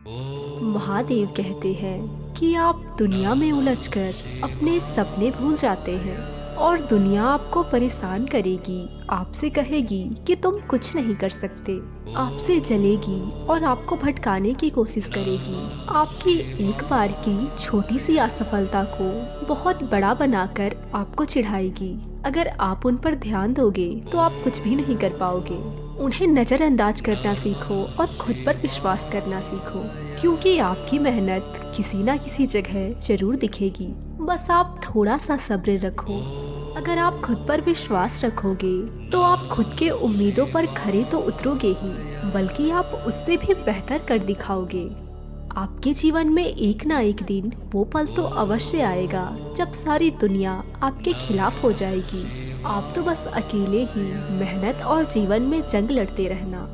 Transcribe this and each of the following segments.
महादेव कहते हैं कि आप दुनिया में उलझकर अपने सपने भूल जाते हैं और दुनिया आपको परेशान करेगी, आपसे कहेगी कि तुम कुछ नहीं कर सकते, आपसे जलेगी और आपको भटकाने की कोशिश करेगी। आपकी एक बार की छोटी सी असफलता को बहुत बड़ा बनाकर आपको चिढ़ाएगी। अगर आप उन पर ध्यान दोगे तो आप कुछ भी नहीं कर पाओगे। उन्हें नजरअंदाज करना सीखो और खुद पर विश्वास करना सीखो, क्योंकि आपकी मेहनत किसी ना किसी जगह जरूर दिखेगी। बस आप थोड़ा सा सब्र रखो। अगर आप खुद पर विश्वास रखोगे तो आप खुद के उम्मीदों पर खरे तो उतरोगे ही, बल्कि आप उससे भी बेहतर कर दिखाओगे। आपके जीवन में एक ना एक दिन वो पल तो अवश्य आएगा जब सारी दुनिया आपके खिलाफ हो जाएगी। आप तो बस अकेले ही मेहनत और जीवन में जंग लड़ते रहना।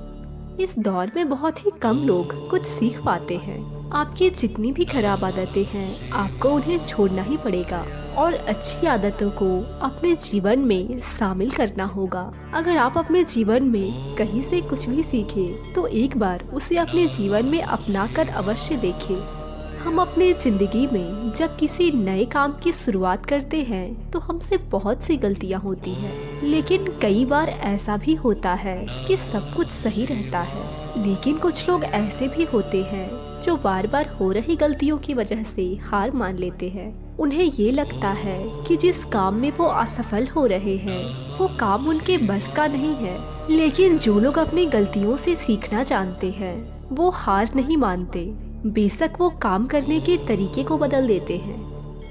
इस दौर में बहुत ही कम लोग कुछ सीख पाते हैं। आपकी जितनी भी खराब आदतें हैं, आपको उन्हें छोड़ना ही पड़ेगा और अच्छी आदतों को अपने जीवन में शामिल करना होगा। अगर आप अपने जीवन में कहीं से कुछ भी सीखें तो एक बार उसे अपने जीवन में अपनाकर अवश्य देखें। हम अपने जिंदगी में जब किसी नए काम की शुरुआत करते हैं तो हमसे बहुत सी गलतियां होती हैं, लेकिन कई बार ऐसा भी होता है कि सब कुछ सही रहता है। लेकिन कुछ लोग ऐसे भी होते हैं जो बार बार हो रही गलतियों की वजह से हार मान लेते हैं। उन्हें ये लगता है कि जिस काम में वो असफल हो रहे हैं वो काम उनके बस का नहीं है। लेकिन जो लोग अपनी गलतियों से सीखना जानते हैं वो हार नहीं मानते, बेशक वो काम करने के तरीके को बदल देते हैं।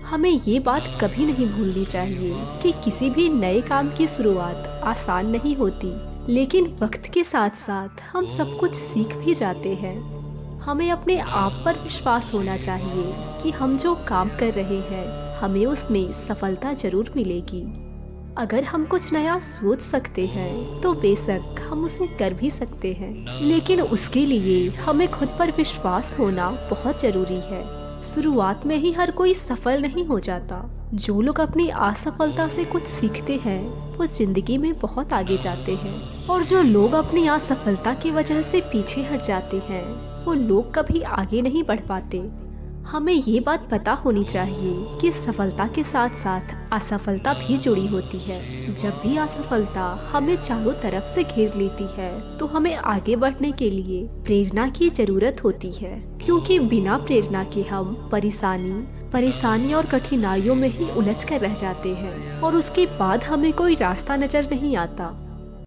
हमें ये बात कभी नहीं भूलनी चाहिए कि किसी भी नए काम की शुरुआत आसान नहीं होती, लेकिन वक्त के साथ साथ हम सब कुछ सीख भी जाते हैं। हमें अपने आप पर विश्वास होना चाहिए कि हम जो काम कर रहे हैं हमें उसमें सफलता जरूर मिलेगी। अगर हम कुछ नया सोच सकते हैं तो बेशक हम उसे कर भी सकते हैं, लेकिन उसके लिए हमें खुद पर विश्वास होना बहुत जरूरी है। शुरुआत में ही हर कोई सफल नहीं हो जाता। जो लोग अपनी असफलता से कुछ सीखते हैं वो जिंदगी में बहुत आगे जाते हैं, और जो लोग अपनी असफलता की वजह से पीछे हट जाते हैं वो लोग कभी आगे नहीं बढ़ पाते। हमें ये बात पता होनी चाहिए कि सफलता के साथ साथ असफलता भी जुड़ी होती है। जब भी असफलता हमें चारों तरफ से घेर लेती है तो हमें आगे बढ़ने के लिए प्रेरणा की जरूरत होती है, क्योंकि बिना प्रेरणा के हम परेशानी और कठिनाइयों में ही उलझ कर रह जाते हैं और उसके बाद हमें कोई रास्ता नजर नहीं आता।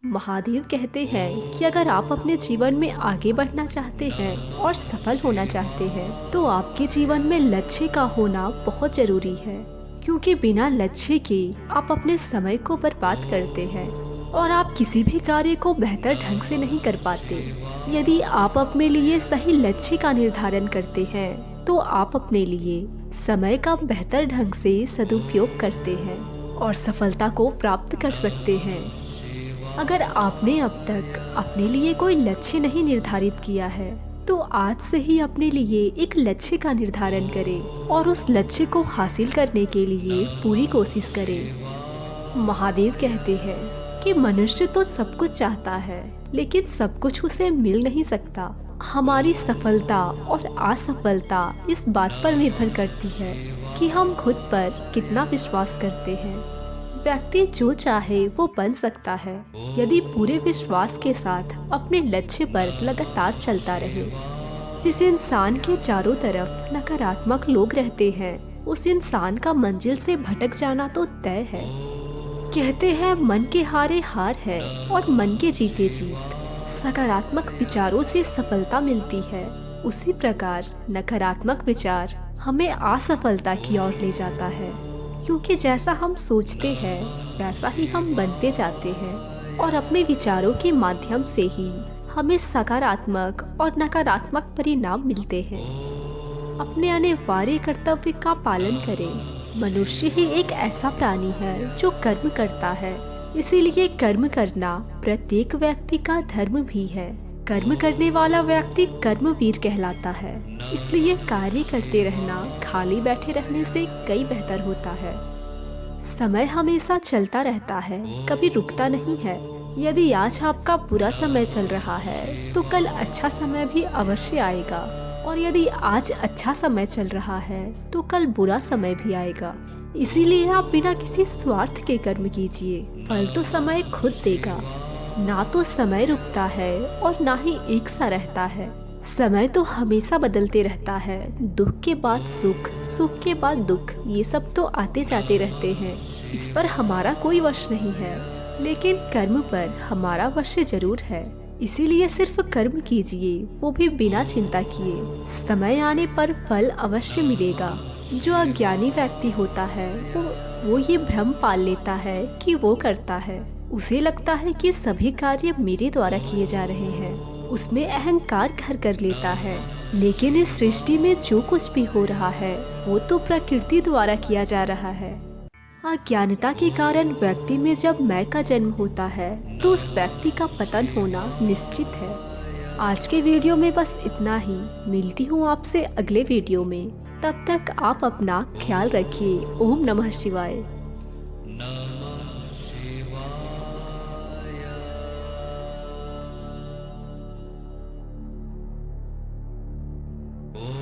महादेव कहते हैं कि अगर आप अपने जीवन में आगे बढ़ना चाहते हैं और सफल होना चाहते हैं तो आपके जीवन में लक्ष्य का होना बहुत जरूरी है, क्योंकि बिना लक्ष्य के आप अपने समय को बर्बाद करते हैं और आप किसी भी कार्य को बेहतर ढंग से नहीं कर पाते। यदि आप अपने लिए सही लक्ष्य का निर्धारण करते हैं तो आप अपने लिए समय का बेहतर ढंग से सदुपयोग करते हैं और सफलता को प्राप्त कर सकते हैं। अगर आपने अब तक अपने लिए कोई लक्ष्य नहीं निर्धारित किया है तो आज से ही अपने लिए एक लक्ष्य का निर्धारण करें और उस लक्ष्य को हासिल करने के लिए पूरी कोशिश करें। महादेव कहते हैं कि मनुष्य तो सब कुछ चाहता है, लेकिन सब कुछ उसे मिल नहीं सकता। हमारी सफलता और असफलता इस बात पर निर्भर करती है कि हम खुद पर कितना विश्वास करते हैं। व्यक्ति जो चाहे वो बन सकता है यदि पूरे विश्वास के साथ अपने लक्ष्य पर लगातार चलता रहे। जिस इंसान के चारों तरफ नकारात्मक लोग रहते हैं उस इंसान का मंजिल से भटक जाना तो तय है। कहते हैं मन के हारे हार है और मन के जीते जीत। सकारात्मक विचारों से सफलता मिलती है, उसी प्रकार नकारात्मक विचार हमें असफलता की ओर ले जाता है, क्योंकि जैसा हम सोचते हैं वैसा ही हम बनते जाते हैं और अपने विचारों के माध्यम से ही हमें सकारात्मक और नकारात्मक परिणाम मिलते हैं। अपने अनिवार्य कर्तव्य का पालन करें। मनुष्य ही एक ऐसा प्राणी है जो कर्म करता है, इसीलिए कर्म करना प्रत्येक व्यक्ति का धर्म भी है। कर्म करने वाला व्यक्ति कर्मवीर कहलाता है। इसलिए कार्य करते रहना खाली बैठे रहने से कई बेहतर होता है। समय हमेशा चलता रहता है, कभी रुकता नहीं है। यदि आज आपका बुरा समय चल रहा है तो कल अच्छा समय भी अवश्य आएगा। और यदि आज अच्छा समय चल रहा है तो कल बुरा समय भी आएगा। इसीलिए आप बिना किसी स्वार्थ के कर्म कीजिए, फल तो समय खुद देगा। ना तो समय रुकता है और ना ही एक सा रहता है। समय तो हमेशा बदलते रहता है। दुख के बाद सुख, सुख के बाद दुख, ये सब तो आते जाते रहते हैं। इस पर हमारा कोई वश नहीं है, लेकिन कर्म पर हमारा वश जरूर है। इसीलिए सिर्फ कर्म कीजिए, वो भी बिना चिंता किए। समय आने पर फल अवश्य मिलेगा। जो अज्ञानी व्यक्ति होता है वो ये भ्रम पाल लेता है कि वो करता है। उसे लगता है कि सभी कार्य मेरे द्वारा किए जा रहे हैं। उसमें अहंकार घर कर लेता है। लेकिन इस सृष्टि में जो कुछ भी हो रहा है वो तो प्रकृति द्वारा किया जा रहा है। अज्ञानता के कारण व्यक्ति में जब मैं का जन्म होता है तो उस व्यक्ति का पतन होना निश्चित है। आज के वीडियो में बस इतना ही। मिलती हूँ आपसे अगले वीडियो में। तब तक आप अपना ख्याल रखिए। ओम नमः शिवाय। ओ